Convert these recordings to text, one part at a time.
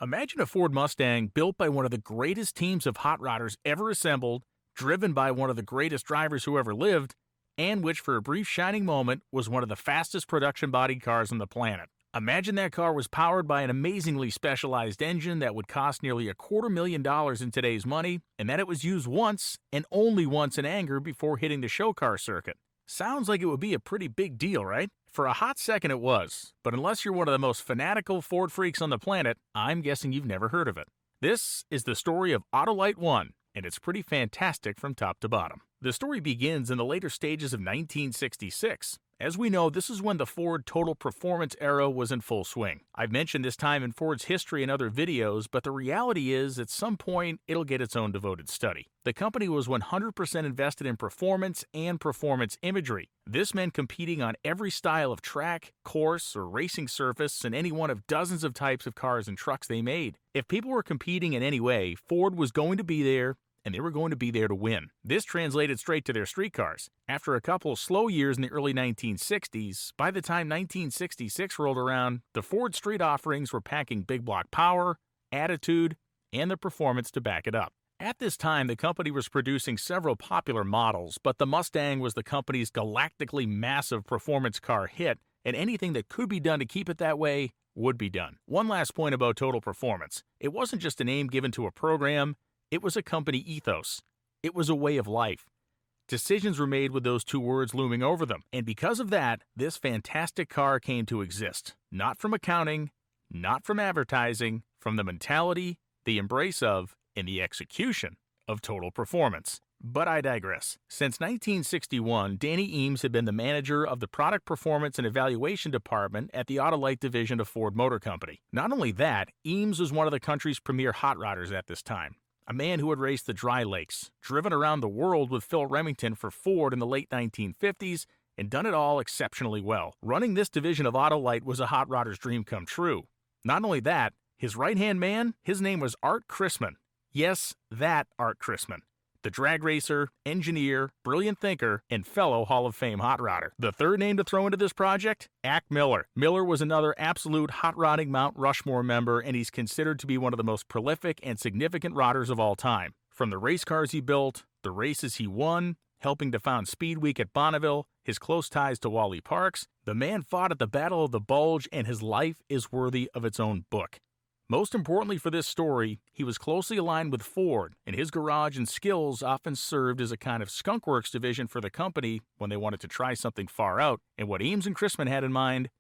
Imagine a Ford Mustang built by one of the greatest teams of hot rodders ever assembled, driven by one of the greatest drivers who ever lived, and which for a brief shining moment was one of the fastest production-bodied cars on the planet. Imagine that car was powered by an amazingly specialized engine that would cost nearly $250,000 in today's money, and that it was used once, and only once in anger before hitting the show car circuit. Sounds like it would be a pretty big deal, right? For a hot second it was, but unless you're one of the most fanatical Ford freaks on the planet, I'm guessing you've never heard of it. This is the story of Autolite-1, and it's pretty fantastic from top to bottom. The story begins in the later stages of 1966. As we know, this is when the Ford Total Performance era was in full swing. I've mentioned this time in Ford's history in other videos, but the reality is, at some point, it'll get its own devoted study. The company was 100% invested in performance and performance imagery. This meant competing on every style of track, course, or racing surface in any one of dozens of types of cars and trucks they made. If people were competing in any way, Ford was going to be there, and they were going to be there to win. This translated straight to their street cars. After a couple of slow years in the early 1960s, by the time 1966 rolled around, the Ford street offerings were packing big block power, attitude, and the performance to back it up. At this time, the company was producing several popular models, but the Mustang was the company's galactically massive performance car hit, and anything that could be done to keep it that way would be done. One last point about Total Performance. It wasn't just a name given to a program. It was a company ethos. It was a way of life. Decisions were made with those two words looming over them, and because of that, this fantastic car came to exist. Not from accounting, not from advertising, from the mentality, the embrace of, and the execution of Total Performance. But I digress. Since 1961, Danny Eames had been the manager of the Product Performance and Evaluation Department at the Autolite division of Ford Motor Company. Not only that, Eames was one of the country's premier hot rodders at this time. A man who had raced the dry lakes, driven around the world with Phil Remington for Ford in the late 1950s, and done it all exceptionally well. Running this division of Autolite was a hot rodder's dream come true. Not only that, his right-hand man, his name was Art Chrisman. Yes, that Art Chrisman. The drag racer, engineer, brilliant thinker, and fellow Hall of Fame hot rodder. The third name to throw into this project? Ack Miller. Miller was another absolute hot rodding Mount Rushmore member, and he's considered to be one of the most prolific and significant rodders of all time. From the race cars he built, the races he won, helping to found Speed Week at Bonneville, his close ties to Wally Parks, the man fought at the Battle of the Bulge, and his life is worthy of its own book. Most importantly for this story, he was closely aligned with Ford, and his garage and skills often served as a kind of skunkworks division for the company when they wanted to try something far out, and what Eames and Chrisman had in mind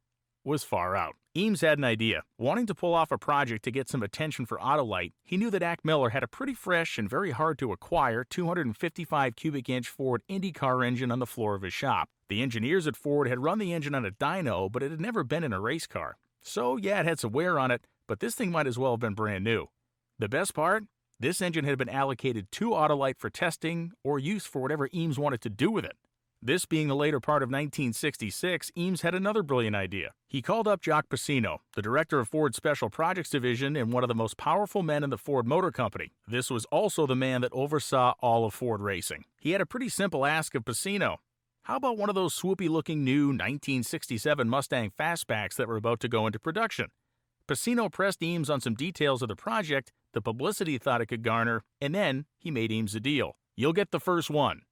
was far out. Eames had an idea. Wanting to pull off a project to get some attention for Autolite, he knew that Ack Miller had a pretty fresh and very hard to acquire 255 cubic inch Ford Indy car engine on the floor of his shop. The engineers at Ford had run the engine on a dyno, but it had never been in a race car. So yeah, it had some wear on it, but this thing might as well have been brand new. The best part? This engine had been allocated to Autolite for testing or use for whatever Eames wanted to do with it. This being the later part of 1966, Eames had another brilliant idea. He called up Jock Pacino, the director of Ford's Special Projects Division and one of the most powerful men in the Ford Motor Company. This was also the man that oversaw all of Ford racing. He had a pretty simple ask of Pacino. How about one of those swoopy-looking new 1967 Mustang Fastbacks that were about to go into production? Pacino pressed Eames on some details of the project, the publicity he thought it could garner, and then he made Eames a deal. You'll get the first one.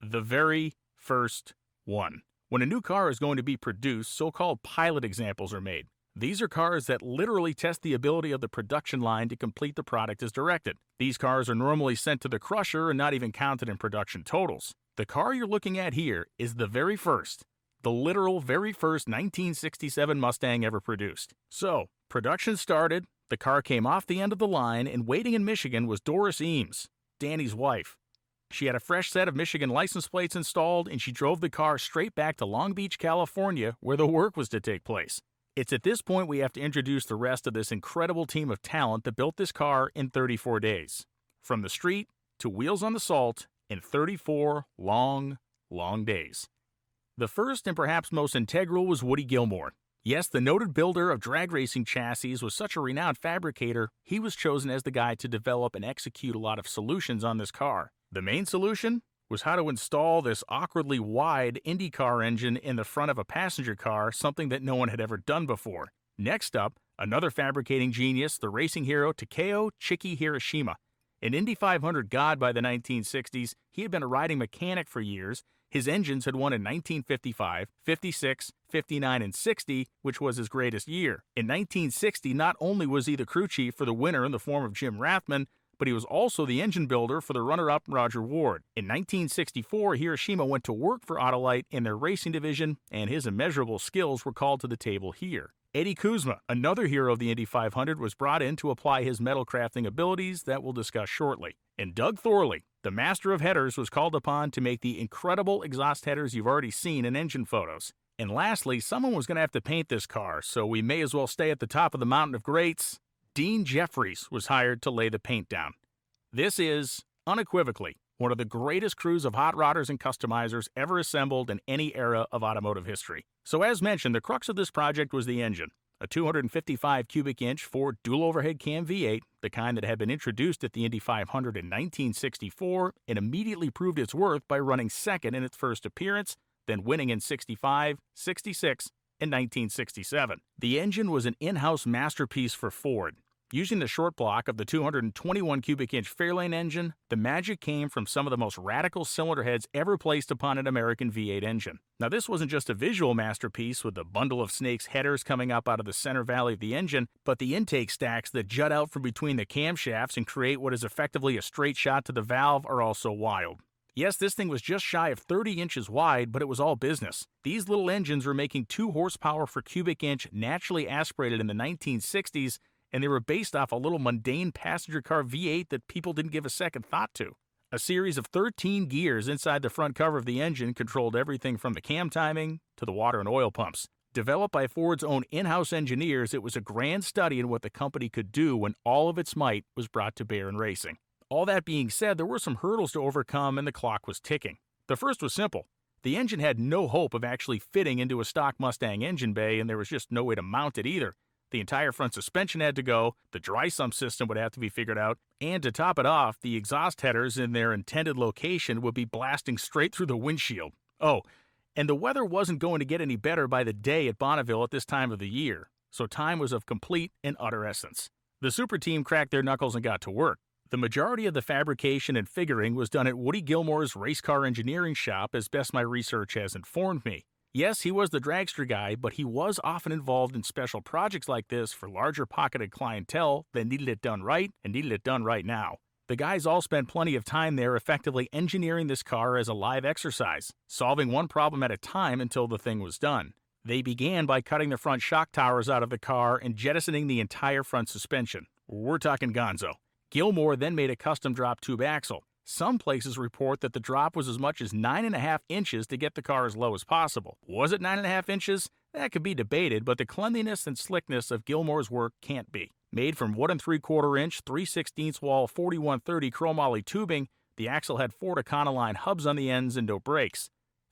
The very first one. When a new car is going to be produced, so-called pilot examples are made. These are cars that literally test the ability of the production line to complete the product as directed. These cars are normally sent to the crusher and not even counted in production totals. The car you're looking at here is the very first, the literal very first 1967 Mustang ever produced. So, production started, the car came off the end of the line, and waiting in Michigan was Doris Eames, Danny's wife. She had a fresh set of Michigan license plates installed, and she drove the car straight back to Long Beach, California, where the work was to take place. It's at this point we have to introduce the rest of this incredible team of talent that built this car in 34 days. From the street to wheels on the salt in 34 long days. The first and perhaps most integral was Woody Gilmore. Yes, the noted builder of drag racing chassis was such a renowned fabricator, he was chosen as the guy to develop and execute a lot of solutions on this car. The main solution was how to install this awkwardly wide Indy car engine in the front of a passenger car, something that no one had ever done before. Next up, Another fabricating genius, the racing hero Takeo Chiki Hiroshima. An Indy 500 god by the 1960s, he had been a riding mechanic for years. His engines had won in 1955, 56, 59, and 60, which was his greatest year. In 1960, not only was he the crew chief for the winner in the form of Jim Rathman, but he was also the engine builder for the runner-up Roger Ward. In 1964, Hiroshima went to work for Autolite in their racing division, and his immeasurable skills were called to the table here. Eddie Kuzma, another hero of the Indy 500, was brought in to apply his metal crafting abilities that we'll discuss shortly. And Doug Thorley, the master of headers, was called upon to make the incredible exhaust headers you've already seen in engine photos. And lastly, someone was going to have to paint this car, so we may as well stay at the top of the mountain of greats. Dean Jeffries was hired to lay the paint down. This is, unequivocally, one of the greatest crews of hot rodders and customizers ever assembled in any era of automotive history. So as mentioned, the crux of this project was the engine. A 255 cubic inch Ford dual overhead cam V8, the kind that had been introduced at the Indy 500 in 1964 and immediately proved its worth by running second in its first appearance, then winning in 65, 66, and 1967. The engine was an in-house masterpiece for Ford. Using the short block of the 221 cubic inch Fairlane engine, the magic came from some of the most radical cylinder heads ever placed upon an American V8 engine. Now, this wasn't just a visual masterpiece with the bundle of snakes headers coming up out of the center valley of the engine, but the intake stacks that jut out from between the camshafts and create what is effectively a straight shot to the valve are also wild. Yes, this thing was just shy of 30 inches wide, but it was all business. These little engines were making 2 horsepower per cubic inch naturally aspirated in the 1960s, and they were based off a little mundane passenger car V8 that people didn't give a second thought to. A series of 13 gears inside the front cover of the engine controlled everything from the cam timing to the water and oil pumps. Developed by Ford's own in-house engineers, it was a grand study in what the company could do when all of its might was brought to bear in racing. All that being said, there were some hurdles to overcome and the clock was ticking. The first was simple. The engine had no hope of actually fitting into a stock Mustang engine bay, and there was just no way to mount it either. The entire front suspension had to go, the dry sump system would have to be figured out, and to top it off, the exhaust headers in their intended location would be blasting straight through the windshield. Oh, and the weather wasn't going to get any better by the day at Bonneville at this time of the year, so time was of complete and utter essence. The super team cracked their knuckles and got to work. The majority of the fabrication and figuring was done at Woody Gilmore's race car engineering shop, as best my research has informed me. Yes, he was the dragster guy, but he was often involved in special projects like this for larger pocketed clientele that needed it done right and needed it done right now. The guys all spent plenty of time there effectively engineering this car as a live exercise, solving one problem at a time until the thing was done. They began by cutting the front shock towers out of the car and jettisoning the entire front suspension. We're talking gonzo. Gilmore then made a custom drop tube axle. Some places report that the drop was as much as 9.5 inches to get the car as low as possible. Was it 9.5 inches? That could be debated, but the cleanliness and slickness of Gilmore's work can't be. Made from 1 3/4 inch, 3/16 wall 4130 chromoly tubing, the axle had Ford Econoline hubs on the ends and no brakes.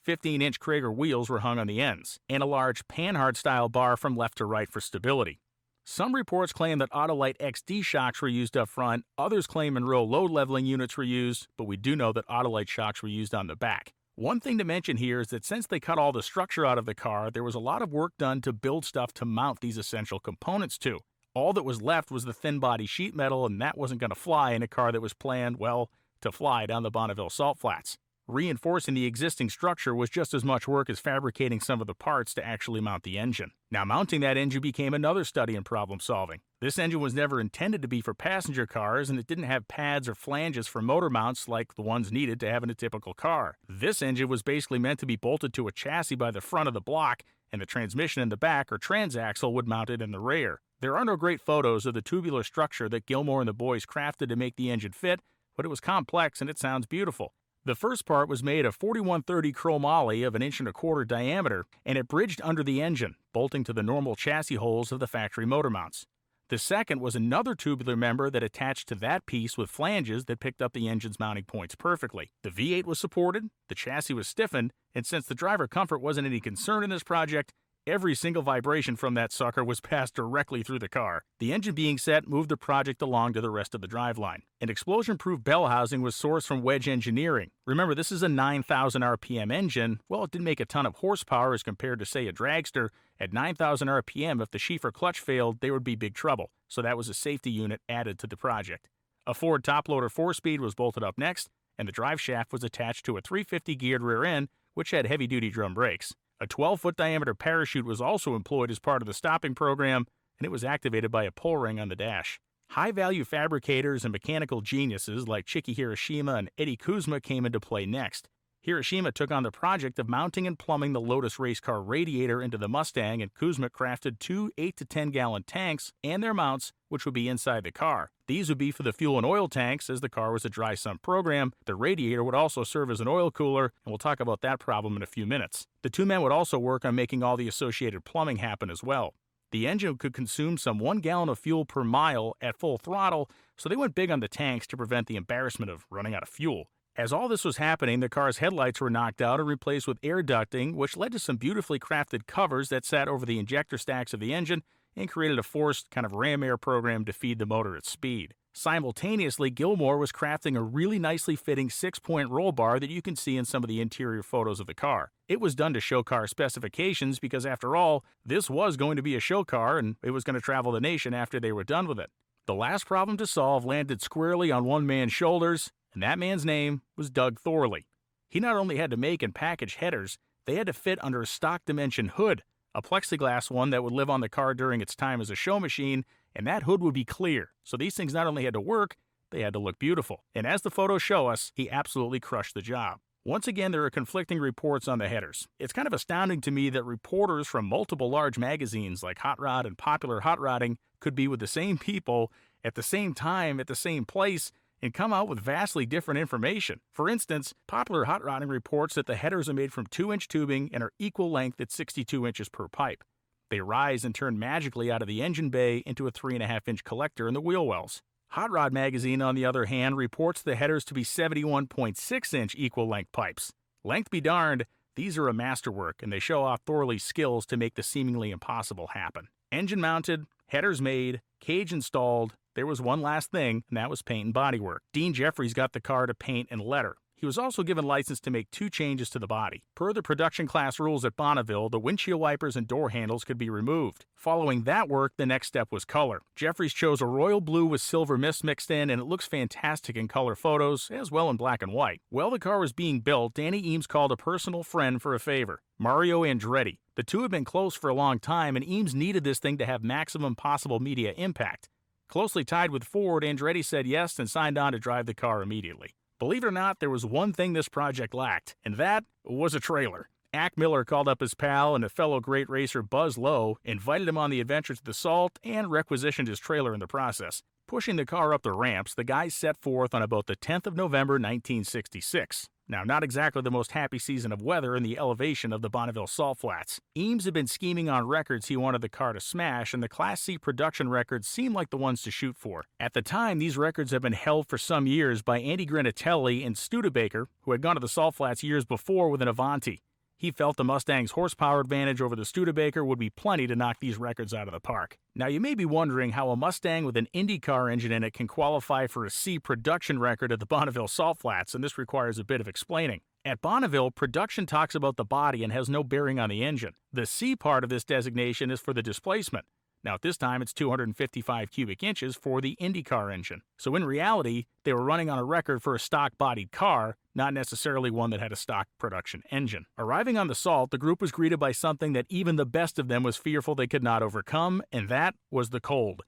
15-inch Krager wheels were hung on the ends, and a large Panhard-style bar from left to right for stability. Some reports claim that Autolite XD shocks were used up front, others claim Monroe load leveling units were used, but we do know that Autolite shocks were used on the back. One thing to mention here is that since they cut all the structure out of the car, there was a lot of work done to build stuff to mount these essential components to. All that was left was the thin body sheet metal, and that wasn't going to fly in a car that was planned, well, to fly down the Bonneville Salt Flats. Reinforcing the existing structure was just as much work as fabricating some of the parts to actually mount the engine. Now, mounting that engine became another study in problem solving. This engine was never intended to be for passenger cars, and it didn't have pads or flanges for motor mounts like the ones needed to have in a typical car. This engine was basically meant to be bolted to a chassis by the front of the block, and the transmission in the back or transaxle would mount it in the rear. There are no great photos of the tubular structure that Gilmore and the boys crafted to make the engine fit, but it was complex and it sounds beautiful. The first part was made of 4130 chromoly of 1.25 inch diameter, and it bridged under the engine, bolting to the normal chassis holes of the factory motor mounts. The second was another tubular member that attached to that piece with flanges that picked up the engine's mounting points perfectly. The V8 was supported, the chassis was stiffened, and since the driver comfort wasn't any concern in this project, Every single vibration from that sucker was passed directly through the car. The engine being set moved the project along to the rest of the driveline. An explosion-proof bell housing was sourced from Wedge Engineering. Remember, this is a 9,000 RPM engine. Well, it didn't make a ton of horsepower as compared to, say, a dragster. At 9,000 RPM, if the Schiefer clutch failed, they would be big trouble. So that was a safety unit added to the project. A Ford top-loader 4-speed was bolted up next, and the drive shaft was attached to a 350 geared rear end, which had heavy-duty drum brakes. A 12-foot diameter parachute was also employed as part of the stopping program, and it was activated by a pull ring on the dash. High-value fabricators and mechanical geniuses like Chiki Hiroshima and Eddie Kuzma came into play next. Hiroshima took on the project of mounting and plumbing the Lotus race car radiator into the Mustang, and Kuzma crafted two 8 to 10 gallon tanks and their mounts, which would be inside the car. These would be for the fuel and oil tanks. As the car was a dry sump program, the radiator would also serve as an oil cooler, and we'll talk about that problem in a few minutes. The two men would also work on making all the associated plumbing happen as well. The engine could consume some 1 gallon of fuel per mile at full throttle, so they went big on the tanks to prevent the embarrassment of running out of fuel. As all this was happening, the car's headlights were knocked out and replaced with air ducting, which led to some beautifully crafted covers that sat over the injector stacks of the engine and created a forced kind of ram air program to feed the motor its speed. Simultaneously, Gilmore was crafting a really nicely fitting 6-point roll bar that you can see in some of the interior photos of the car. It was done to show car specifications because, after all, this was going to be a show car and it was going to travel the nation after they were done with it. The last problem to solve landed squarely on one man's shoulders, and that man's name was Doug Thorley. He not only had to make and package headers, they had to fit under a stock dimension hood, a plexiglass one that would live on the car during its time as a show machine, and that hood would be clear. So these things not only had to work, they had to look beautiful. And as the photos show us, he absolutely crushed the job. Once again, there are conflicting reports on the headers. It's kind of astounding to me that reporters from multiple large magazines like Hot Rod and Popular Hot Rodding could be with the same people at the same time at the same place and come out with vastly different information. For instance, Popular Hot Rodding reports that the headers are made from 2-inch tubing and are equal length at 62 inches per pipe. They rise and turn magically out of the engine bay into a 3.5-inch collector in the wheel wells. Hot Rod Magazine, on the other hand, reports the headers to be 71.6-inch equal-length pipes. Length be darned, these are a masterwork, and they show off Thorley's skills to make the seemingly impossible happen. Engine mounted, headers made, cage installed. There was one last thing, and that was paint and bodywork. Dean Jeffries got the car to paint and letter. He was also given license to make 2 changes to the body. Per the production class rules at Bonneville, the windshield wipers and door handles could be removed. Following that work, the next step was color. Jeffries chose a royal blue with silver mist mixed in, and it looks fantastic in color photos, as well in black and white. While the car was being built, Danny Eames called a personal friend for a favor, Mario Andretti. The two had been close for a long time, and Eames needed this thing to have maximum possible media impact. Closely tied with Ford, Andretti said yes and signed on to drive the car immediately. Believe it or not, there was one thing this project lacked, and that was a trailer. Ack Miller called up his pal and a fellow great racer Buzz Lowe, invited him on the adventure to the Salt, and requisitioned his trailer in the process. Pushing the car up the ramps, the guys set forth on about the 10th of November 1966. Now, not exactly the most happy season of weather in the elevation of the Bonneville Salt Flats. Eames had been scheming on records he wanted the car to smash, and the Class C production records seemed like the ones to shoot for. At the time, these records had been held for some years by Andy Granatelli and Studebaker, who had gone to the Salt Flats years before with an Avanti. He felt the Mustang's horsepower advantage over the Studebaker would be plenty to knock these records out of the park. Now, you may be wondering how a Mustang with an Indy car engine in it can qualify for a C production record at the Bonneville Salt Flats, and this requires a bit of explaining. At Bonneville, production talks about the body and has no bearing on the engine. The C part of this designation is for the displacement. Now, at this time, it's 255 cubic inches for the IndyCar engine. So in reality, they were running on a record for a stock-bodied car, not necessarily one that had a stock production engine. Arriving on the Salt, the group was greeted by something that even the best of them was fearful they could not overcome, and that was the cold.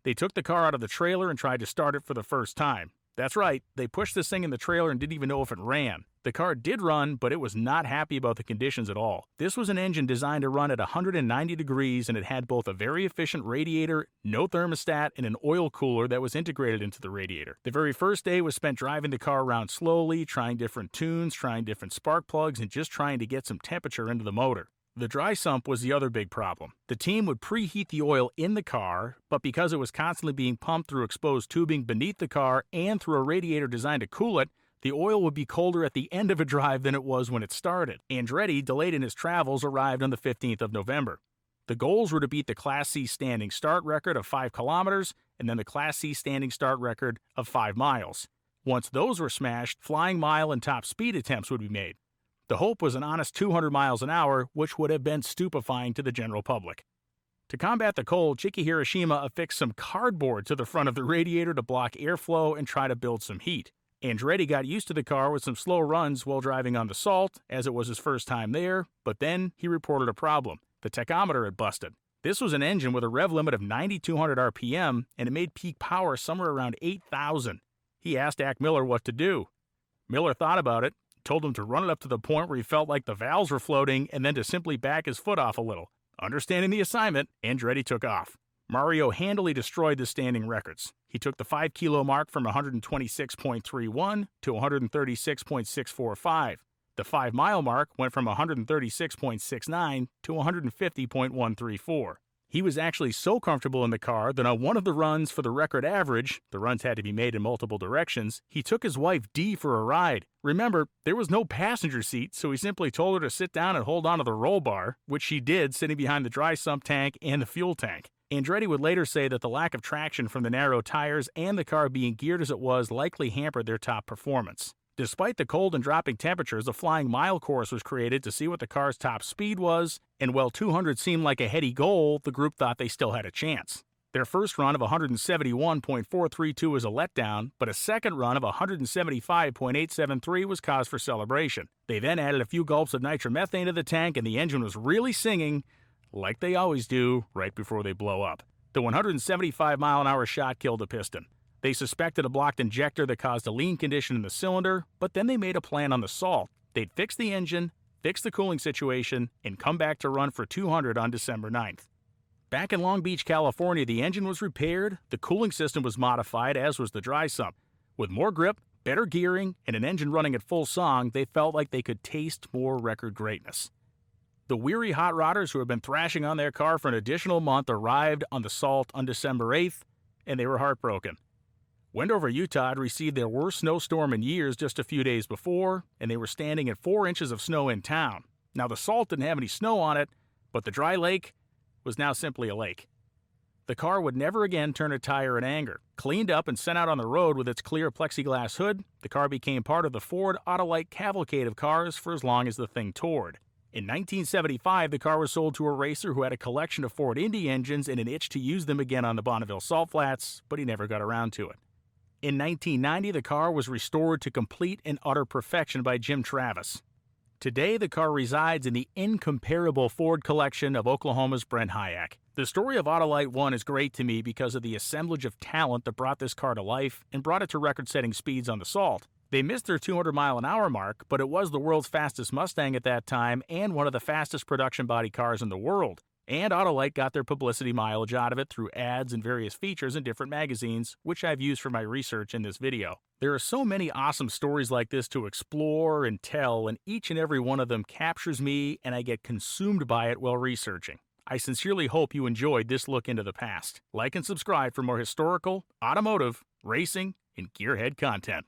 They took the car out of the trailer and tried to start it for the first time. That's right, they pushed this thing in the trailer and didn't even know if it ran. The car did run, but it was not happy about the conditions at all. This was an engine designed to run at 190 degrees, and it had both a very efficient radiator, no thermostat, and an oil cooler that was integrated into the radiator. The very first day was spent driving the car around slowly, trying different tunes, trying different spark plugs, and just trying to get some temperature into the motor. The dry sump was the other big problem. The team would preheat the oil in the car, but because it was constantly being pumped through exposed tubing beneath the car and through a radiator designed to cool it, the oil would be colder at the end of a drive than it was when it started. Andretti, delayed in his travels, arrived on the 15th of November. The goals were to beat the Class C standing start record of 5 kilometers and then the Class C standing start record of 5 miles. Once those were smashed, flying mile and top speed attempts would be made. The hope was an honest 200 miles an hour, which would have been stupefying to the general public. To combat the cold, Chiki Hiroshima affixed some cardboard to the front of the radiator to block airflow and try to build some heat. Andretti got used to the car with some slow runs while driving on the Salt, as it was his first time there, but then he reported a problem. The tachometer had busted. This was an engine with a rev limit of 9,200 RPM, and it made peak power somewhere around 8,000. He asked Ack Miller what to do. Miller thought about it, told him to run it up to the point where he felt like the valves were floating, and then to simply back his foot off a little. Understanding the assignment, Andretti took off. Mario handily destroyed the standing records. He took the 5-kilo mark from 126.31 to 136.645. The 5-mile mark went from 136.69 to 150.134. He was actually so comfortable in the car that on one of the runs for the record average, the runs had to be made in multiple directions, he took his wife Dee for a ride. Remember, there was no passenger seat, so he simply told her to sit down and hold on to the roll bar, which she did, sitting behind the dry sump tank and the fuel tank. Andretti would later say that the lack of traction from the narrow tires and the car being geared as it was likely hampered their top performance. Despite the cold and dropping temperatures, a flying mile course was created to see what the car's top speed was, and while 200 seemed like a heady goal, the group thought they still had a chance. Their first run of 171.432 was a letdown, but a second run of 175.873 was cause for celebration. They then added a few gulps of nitromethane to the tank, and the engine was really singing, like they always do, right before they blow up. The 175-mile-an-hour shot killed the piston. They suspected a blocked injector that caused a lean condition in the cylinder, but then they made a plan on the Salt. They'd fix the engine, fix the cooling situation, and come back to run for 200 on December 9th. Back in Long Beach, California, the engine was repaired, the cooling system was modified, as was the dry sump. With more grip, better gearing, and an engine running at full song, they felt like they could taste more record greatness. The weary hot rodders who had been thrashing on their car for an additional month arrived on the Salt on December 8th, and they were heartbroken. Wendover, Utah had received their worst snowstorm in years just a few days before, and they were standing at 4 inches of snow in town. Now, the Salt didn't have any snow on it, but the dry lake was now simply a lake. The car would never again turn a tire in anger. Cleaned up and sent out on the road with its clear plexiglass hood, the car became part of the Ford Autolite cavalcade of cars for as long as the thing toured. In 1975, the car was sold to a racer who had a collection of Ford Indy engines and an itch to use them again on the Bonneville Salt Flats, but he never got around to it. In 1990, the car was restored to complete and utter perfection by Jim Travis. Today, the car resides in the incomparable Ford collection of Oklahoma's Brent Hayek. The story of Autolite-1 is great to me because of the assemblage of talent that brought this car to life and brought it to record-setting speeds on the Salt. They missed their 200-mile-an-hour mark, but it was the world's fastest Mustang at that time and one of the fastest production body cars in the world. And Autolite got their publicity mileage out of it through ads and various features in different magazines, which I've used for my research in this video. There are so many awesome stories like this to explore and tell, and each and every one of them captures me and I get consumed by it while researching. I sincerely hope you enjoyed this look into the past. Like and subscribe for more historical, automotive, racing, and gearhead content.